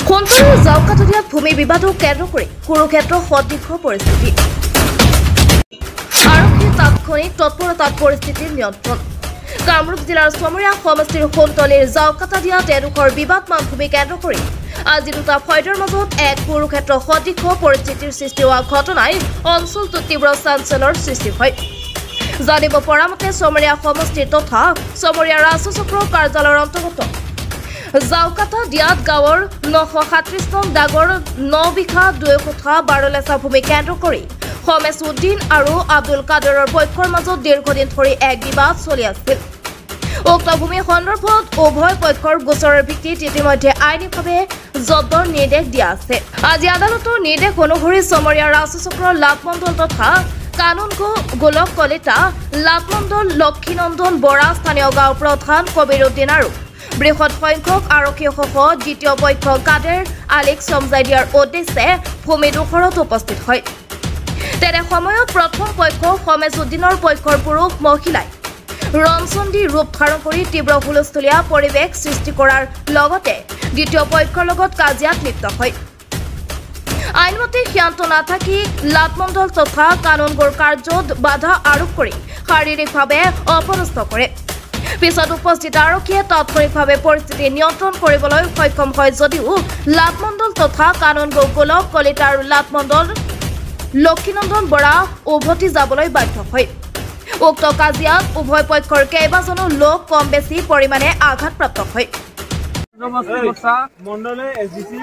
সোণতলীৰ জাউকাটলীয়া ভূমি বিবাদক কেন্দ্ৰ কৰি কুৰুক্ষেত্ৰ সদৃশ পৰিস্থিতি আৰক্ষীৰ তাৎক্ষণিক তৎপৰতাত পৰিস্থিতিৰ নিয়ন্ত্ৰণ কামৰূপ জিলাৰ চমৰীয়া সমষ্টিৰ সোণতলীৰ জাউকাটলীয়া এডোখৰ বিবাদমান ভূমি কেন্দ্ৰ কৰি আজি দুটা ফয়দৰ মাজত এক কুৰুক্ষেত্ৰ সদৃশ পৰিস্থিতিৰ সৃষ্টি হোৱা ঘটনাই অঞ্চলটোত তীব্ৰ চাঞ্চল্যৰ সৃষ্টি হয়। জানিব পৰা মতে চমৰীয়া সমষ্টিৰ তথা চমৰীয়া ৰাজস্ব চক্ৰ কাৰ্যালয়ৰ অন্তৰ্গত জাউকাটা দিয়াত গাঁৱৰ 937 নং ডাগৰ 9 বিঘা 2 কোঠা 12 লেচা ভূমি কেন্দ্ৰ কৰি হমেশ উদ্দিন আৰু আব্দুল কাদেৰৰ পক্ষৰ মাজত দীৰ্ঘদিন ধৰি এক বিবাদ চলি আছিল। উক্ত ভূমি সন্দৰ্ভত উভয় পক্ষৰ গোচৰৰ ভিত্তিত ইতিমধ্যে আইনীভাৱে জব্দৰ নিৰ্দেশ দিয়া আছে। আজি আদালতৰ নিৰ্দেশ অনুসৰি চমৰীয়া ৰাজস্ব চক্ৰৰ লাভমণ্ডল তথা কানুনগো গোলক কলিতা লাভমণ্ডল লক্ষীনন্দন বৰা স্থানীয় গাঁও প্ৰধান কবিৰ উদ্দিন আৰু বৃহৎ সংখ্যক আৰক্ষীসহ দ্বিতীয় পক্ষ কাদেৰ আলীক চমজাই দিয়াৰ উদ্দেশ্যে ভূমিডোখৰত উপস্থিত হয়। তেনে সময়ত প্ৰথম পক্ষ হমেশ উদ্দিনৰ পক্ষৰ পুৰুষ মহিলাই ৰণচণ্ডী ৰূপ ধাৰণ কৰি তীব্ৰ হুলস্থুলীয়া পৰিৱেশ সৃষ্টি কৰাৰ লগতে দ্বিতীয় পক্ষৰ লগত কাজিয়াত লিপ্ত হয়। আইনমতে সিদ্ধান্ত নাথাকি লাভমণ্ডল তথা কানুনগোৰ কাৰ্যত বাধা আৰোপ কৰি শাৰীৰিকভাৱে অপদস্থ কৰে। পিছত উপস্থিত আৰক্ষীয়ে তাৎক্ষণিকভাৱে পৰিস্থিতি নিয়ন্ত্ৰণ কৰিবলৈ সক্ষম হয় যদিও লাভমণ্ডল তথা কানুনগো গোলক কলিতা আৰু লাভমণ্ডল লক্ষীনন্দন বৰা উভতি যাবলৈ বাধ্য হয়। উক্ত কাজিয়াত উভয় পক্ষৰ কেইবাজনো লোক কম বেছি পৰিমাণে আঘাতপ্ৰাপ্ত হয়। মণ্ডলে এসডিসি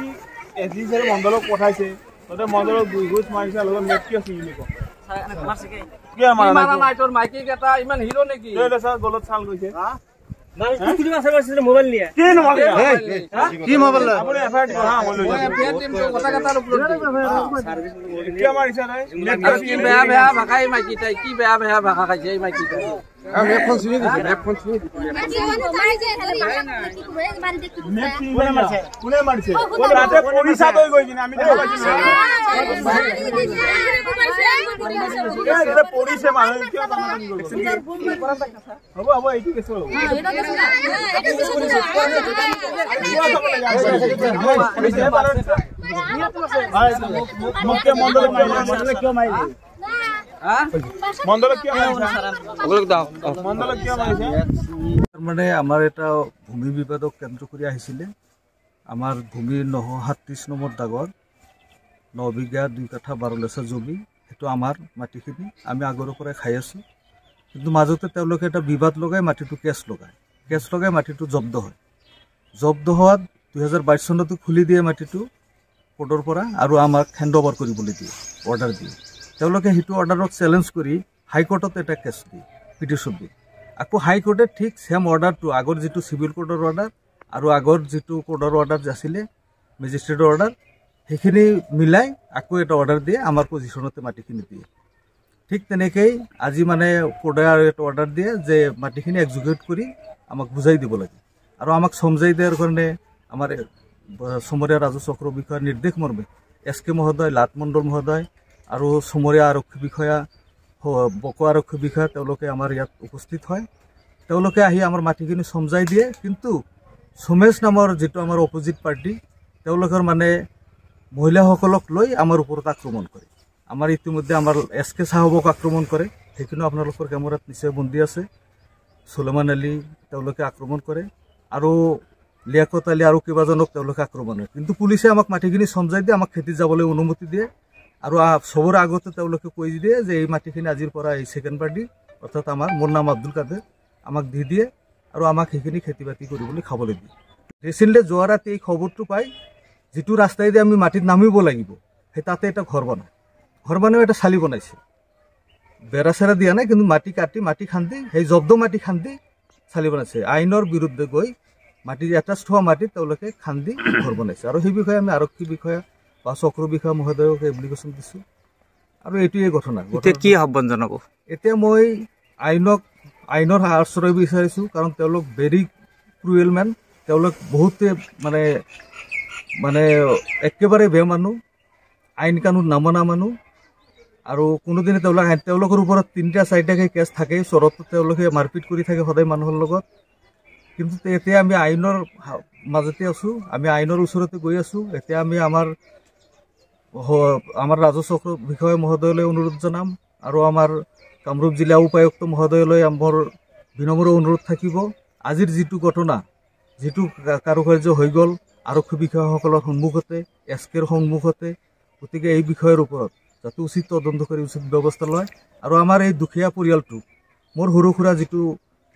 মণ্ডলক পঠাইছে তাতে মণ্ডলক গুইগুচ মাৰিছে লগত মেটকি আছে ইউনিক কি মাৰা নাই তোৰ মাইকি কেটা ইমান হিৰো নেকি এলে স্যার গলত চাল গৈছে নাই কি আছে গৈছে মোবাইল নিয়ে কি মোবাইল কি মোবাইল আপুনি এফআইআর দিব হা মই এফআইআর টিম তো কথা কথা কি মাৰিছে নাই কি বেয়া বেয়া ভাষাই মাইকি তাই কি বেয়া বেয়া ভাষা খাইছে এই মাইকি তাই মেপখন শুনি দিছে মেপখন শুনি কোনে মাৰিছে তাতে পইচা লৈ গৈ কিনে আমি দেখা পাইছো এটা পরিছে মানুষ কি হ'ব হ'ব এইটো কেছ হ'ব মানে আমার এটা ভূমি বিবাদক কেন্দ্র করে আহিছিলে আমার ভূমি 937 নম্বর দাগর 9 বিঘা 2 কাঠা 12 লেচা জমি সেইটো আমাৰ মাটিখিনি আমি আগৰ পৰাই খাই আছো কিন্তু মাজতে তেওঁলোকে এটা বিবাদ লগাই মাটিটো কেছ লগাই মাটিটো জব্দ হয় জব্দ হোৱাত 2022 চনতো খুলি দিয়ে মাটিটো কোৰ্টৰ পৰা আৰু আমাক হেণ্ডঅভাৰ কৰিবলৈ দিয়ে অৰ্ডাৰ দিয়ে তেওঁলোকে সেইটো অৰ্ডাৰক চ্যালেঞ্জ কৰি হাইকোৰ্টত এটা কেছ দিয়ে পিটিশন দিয়ে আকৌ হাইকোৰ্টে ঠিক সেম অৰ্ডাৰটো আগৰ যেটো সিভিল কোৰ্টৰ অৰ্ডাৰ আৰু আগৰ যেটো কোৰ্টৰ অৰ্ডাৰ আছিলে মেজিষ্ট্ৰেটৰ অৰ্ডাৰ সেইখিনি মিলাই আকৌ এটা অৰ্ডাৰ দিয়ে আমাৰ পজিশনতে মাটিখিনি দিয়ে ঠিক তেনেকৈ আজি মানে কোৰ্টে আৰু এটা অৰ্ডাৰ দিয়ে যে মাটিখিনি এক্সিকিউট কৰি আমাক বুজাই দিব লাগে আৰু আমাক সমজাই দিয়াৰ কাৰণে আমাৰ চমৰীয়া ৰাজস্ব চক্ৰ বিষয়ৰ নিৰ্দেশ মৰ্মে এসকে মহোদয় লাটমণ্ডল মহোদয় আৰু চমৰীয়া আৰক্ষী বিষয়া বক আৰক্ষী বিষয়া তেওঁলোকে আমাৰ ইয়াত উপস্থিত হয় তেওঁলোকে আহি আমাৰ মাটিখিনি সমজাই দিয়ে কিন্তু সুমেশ নামৰ যেটো আমাৰ অপোজিট পাৰ্টি তেওঁলোকৰ মানে মহিলাসকলক লৈ আমাৰ ওপৰত আক্ৰমণ কৰে আমাৰ ইতিমধ্যে আমাৰ এসকে সাহেবক আক্ৰমণ কৰে সেইখিনি আপোনালোকৰ কেমেৰাত নিশ্চয় বন্দী আছে সুলেমান আলী তেওঁলোকে আক্ৰমণ কৰে আৰু লিয়াকত আলী আৰু কেইবাজনক তেওঁলোকে আক্ৰমণ কৰে কিন্তু পুলিচে আমাক মাটিখিনি সমজাই দিয়ে আমাক খেতি যাবলৈ অনুমতি দিয়ে আৰু সবৰ আগতে তেওঁলোকে কৈ দিয়ে যে এই মাটিখিনি আজিৰ পৰা এই সেকেন্ড পাৰ্টি অৰ্থাৎ আমাৰ মোৰ নাম আব্দুল কাদেৰ আমাক দি দিয়ে আৰু আমাক সেইখিনি খেতি বাতি কৰিবলৈ খাবলৈ দিয়ে ৰিসেন্টলি যোৱা ৰাতি এই খবৰটো পাই যেটো ৰাস্তাই দি আমি মাটিত নামিব লাগিব সেই তাতে এটা ঘৰ বনাই এটা চালি বনাইছে বেৰা চেৰা দিয়া নাই কিন্তু মাটি কাটি মাটি খান্দি সেই জব্দ মাটি খান্দি চালি বনাইছে আইনৰ বিৰুদ্ধে গৈ মাটি এটাষ্ট হোৱা মাটি তেওঁলোকে খান্দি ঘৰ বনাইছে আৰু সেই বিষয়ে আমি আৰক্ষী বিষয়া বা চক্ৰ বিষয়া মহোদয়ক এপ্লিকেশ্যন দিছো আৰু এইটোৱে ঘটনা এতিয়া কি আহ্বান জনাব এতিয়া মই আইনৰ আশ্ৰয় বিচাৰিছো কাৰণ তেওঁলোক ভেৰি ক্ৰুৱেল মেন তেওঁলোক বহুতে মানে একেবাৰে বেয়া মানুহ আইন কানুন নামনা মানুহ আৰু কোনোদিনে তেওঁলোকৰ ওপৰত 3টা 4টাকৈ কেছ থাকে চৰতো তেওঁলোকে মাৰপিট কৰি থাকে সদায় মানুহৰ লগত কিন্তু এতিয়া আমি আইনৰ মাজতে আছোঁ, আমি আইনৰ ওচৰতে গৈ আছোঁ। এতিয়া আমি আমাৰ ৰাজস্ব বিষয়া মহোদয়লৈ অনুৰোধ জনাম আৰু আমাৰ কামৰূপ জিলা উপায়ুক্ত মহোদয়লৈ আমাৰ বিনম্ৰ অনুৰোধ থাকিব। আজিৰ যিটো ঘটনা, যিটো কাৰুকাৰ্য হৈ গ'ল আৰক্ষী বিষয়াসকলৰ সন্মুখতে, SKৰ সন্মুখতে, গতিকে এই বিষয়ৰ ওপৰত যাতে উচিত তদন্ত কৰি উচিত ব্যৱস্থা লয়। আৰু আমাৰ এই দুখীয়া পৰিয়ালটো, মোৰ সৰু সুৰা যিটো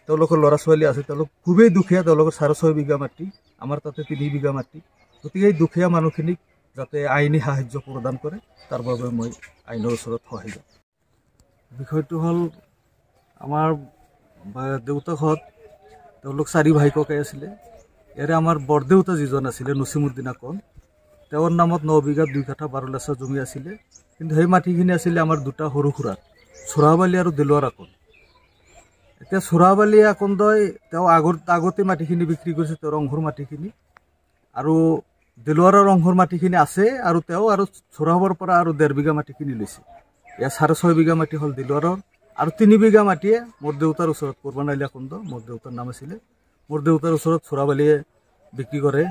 তেওঁলোকৰ ল'ৰা ছোৱালী আছে, তেওঁলোক খুবেই দুখীয়া। তেওঁলোকৰ 6.5 বিঘা মাটি, আমাৰ তাতে 3 বিঘা মাটি। গতিকে এই দুখীয়া মানুহখিনিক যাতে আইনী সাহায্য প্ৰদান কৰে, তাৰ বাবে মই আইনৰ ওচৰত সহায় যাম। বিষয়টো হ'ল আমাৰ দেউতাকহঁত, তেওঁলোক 4 ভাই ককাই আছিলে। ইয়াৰে আমাৰ বৰদেউতা যিজন আছিলে নছিমুদ্দিন আকন, তেওঁৰ নামত 9 বিঘা 2 কাঠা 12 লেচা জমি আছিলে। কিন্তু সেই মাটিখিনি আছিলে আমাৰ দুটা সৰু সুৰাৰ, চোৰাবালি আৰু দিলৱাৰ আকন। এতিয়া চোৰাবালি আকন্দই তেওঁ আগতে মাটিখিনি বিক্ৰী কৰিছে, তেওঁৰ অংশৰ মাটিখিনি, আৰু দিলৱাৰৰ অংশৰ মাটিখিনি আছে। আৰু তেওঁ আৰু চোৰাবৰ পৰা আৰু 1.5 বিঘা মাটি কিনি লৈছে। ইয়াৰ 6.5 বিঘা মাটি হ'ল দিলৱাৰৰ, আৰু 3 বিঘা মাটিয়ে মোৰ দেউতাৰ ওচৰত, কুৰবান আলী আকন্দ মোৰ দেউতাৰ নাম আছিলে, মোৰ দেউতাৰ ওচৰত চোৰাবালিয়ে বিক্ৰী কৰে।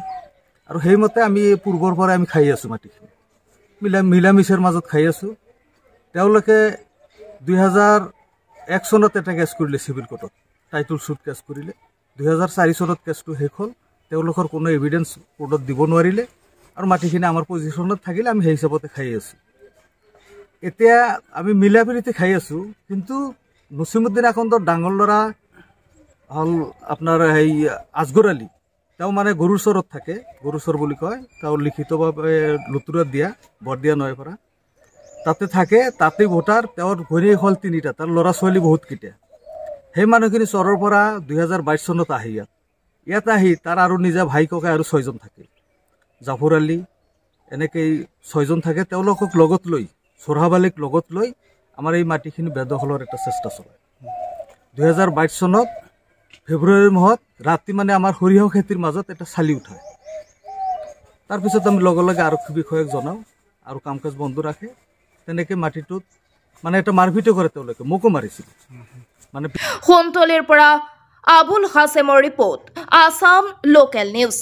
আৰু সেইমতে আমি পূৰ্বৰ পৰাই আমি খাই আছোঁ, মাটিখিনি মিলামিছাৰ মাজত খাই আছোঁ। তেওঁলোকে 2001 চনত এটা কেছ কৰিলে চিভিল কোৰ্টত, টাইটল শ্বুট কেছ কৰিলে। 2004 চনত কেছটো শেষ হ'ল। তেওঁলোকৰ কোনো এভিডেন্স কোৰ্টত দিব নোৱাৰিলে, আৰু মাটিখিনি আমাৰ পজিশ্যনত থাকিলে। আমি সেই হিচাপতে খাই আছোঁ। এতিয়া আমি মিলা প্ৰীতি খাই আছোঁ। কিন্তু নছিমুদ্দিন আকন্দৰ ডাঙৰ ল'ৰা হ'ল আপোনাৰ সেই আজগৰ আলী, তেওঁ মানে গৰুৰ চৰত থাকে, গৰুৰ চৰ বুলি কয়, তেওঁ লিখিতভাৱে লুতুৰাত দিয়া, বৰদিয়া নৈৰ পৰা তাতে থাকে, তাতে ভোটাৰ। তেওঁৰ ঘৈণীয়েক হ'ল 3টা, তাৰ ল'ৰা ছোৱালী বহুতকেইটা। সেই মানুহখিনি চৰৰ পৰা 2022 চনত আহি ইয়াত আহি তাৰ আৰু নিজা ভাই ককাই আৰু 6জন থাকে, জাফৰ আলী, এনেকেই 6জন থাকে। তেওঁলোকক লগত লৈ, চোৰাবালিক লগত লৈ আমাৰ এই মাটিখিনি বেদখলৰ এটা চেষ্টা চলায়। 2022 চনত ফেব্ৰুৱাৰী মাহত ৰাতি মানে আমাৰ সৰিয়হ খেতিৰ মাজত এটা চালি উঠায়। তাৰপিছত আমি লগে লগে আৰক্ষী বিষয়াক জনাওঁ, আৰু কাম কাজ বন্ধ ৰাখে। তেনেকৈ মাটিটোত মানে এটা মাৰপিটো কৰে, তেওঁলোকে মোকো মাৰিছিল। মানে সোণতলীৰ পৰা আবুল হাছেমৰ ৰিপৰ্ট, আসাম লোকেল নিউজ।